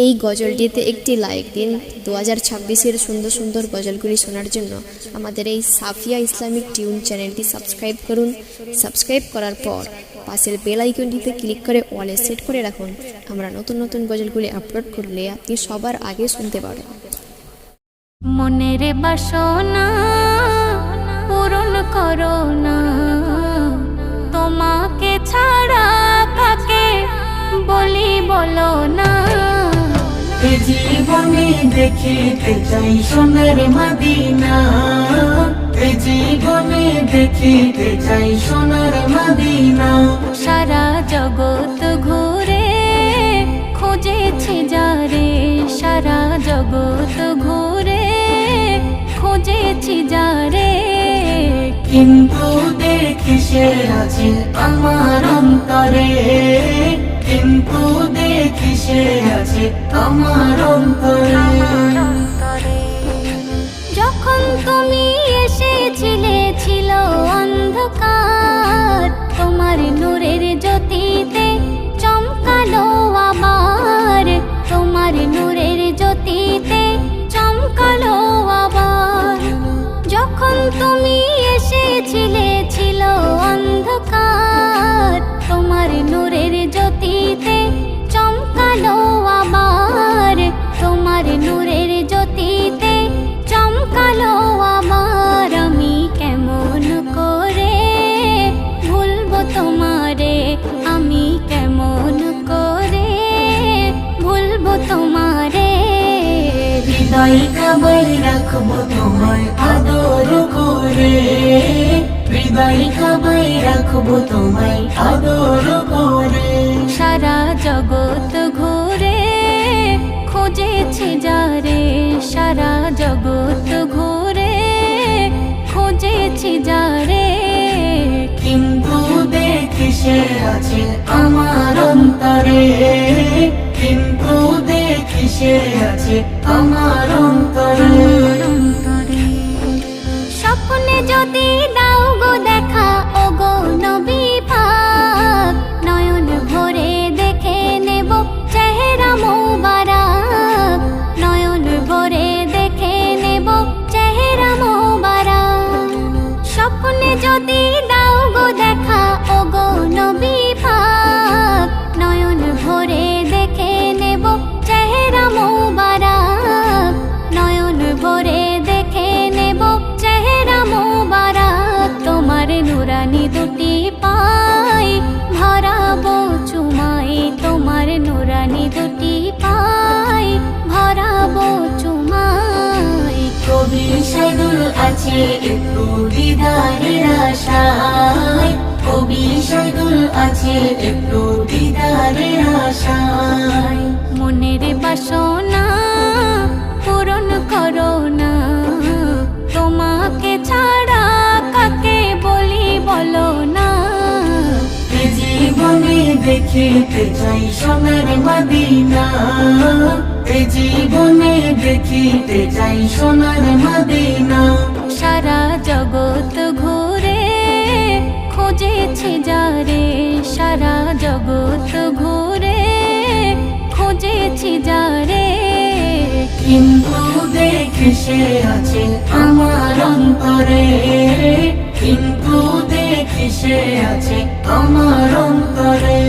এই গজলটিতে একটি লাইক দিন। 2026-এর সুন্দর সুন্দর গজলগুলি শোনার জন্য আমাদের এই সাফিয়া ইসলামিক টিউন চ্যানেলটি সাবস্ক্রাইব করুন। সাবস্ক্রাইব করার পর পাশের বেল আইকনটিতে ক্লিক করে অলে সেট করে রাখুন। আমরা নতুন নতুন গজলগুলি আপলোড করলে আপনি সবার আগে শুনতে পারেন। মনের বাসনা পূরণ করো না, তোমাকে ছাড়া কাকে বলি বলো না। এ জীবনে দেখিতে চাই সোনার মদিনা, এ জীবনে দেখিতে চাই সোনার মদিনা। সারা জগৎ ঘুরে খুঁজেছি যারে, সারা জগৎ ঘুরে খুঁজেছি যারে, কিন্তু দেখি সে আছে আমার অন্তরে, কিন্তু দেখি সে আছে আমার অন্তরে। যখন তুমি এসেছিলে ছিল অন্ধকার, তোমার নূরের জ্যোতিতে চমকালো আবার, তোমার নূরের জ্যোতিতে চমকালো আবার। যখন তুমি এসেছিলে ছিল অন্ধকার, তোমার নূরের জ্যোতিতে চমকালো আবার, তোমার নূরের জ্যোতিতে চমকালো আবার। আমি কেমন করে ভুলবো তোমারে, আমি কেমন করে ভুলবো তোমারে। হৃদয় কাবাই রাখবো তোমায় আদর করে, হৃদয় কাবাই রাখবো তোমায় আদর করে। সারা জগৎ ঘুরে খুঁজেছি যারে, সারা জগৎ ঘুরে খুঁজেছি যারে, কিন্তু দেখি সে আছে আমার অন্তরে, কিন্তু দেখি সে আছে আমার অন্তরে। স্বপ্নে যদি দাও গো দেখা ও গো নবী পাক, নয়ন ভরে দেখে নেব চেহারা মোবারক, নয়ন ভরে দেখে নেব চেহারা মোবারক। স্বপ্নে যদি দাও গো দেখা ও গো নবী পাক, নয়ন ভরে দেখে নেব চেহারা মোবারক, নয়ন ভরে দেখে নেব চেহারা মোবারক। তোমার নুরানি দুটি পাই ভরাবো চুমাই, তোমার নুরানি দুটি পাই ভরাবো চুমাই। কবি সাইদুল আছে একটু দিদারের আশায়, কবি সাইদুল আছে একটু দিদারের আশায়। মনের বাসনা পূরণ করো না, তোমাকে ছাড়া কাকে বলি বলো না। এ জীবনে দেখিতে চাই সোনার মদিনা, এ জীবনে দেখিতে চাই সোনার মদিনা। সারা জগৎ ঘুরে খুঁজেছি যারে, সারা জগৎ ঘুরে খুঁজেছি যারে, কিন্তু দেখি সে আছে আমার অন্তরে, কিন্তু দেখি সে আছে আমার অন্তরে।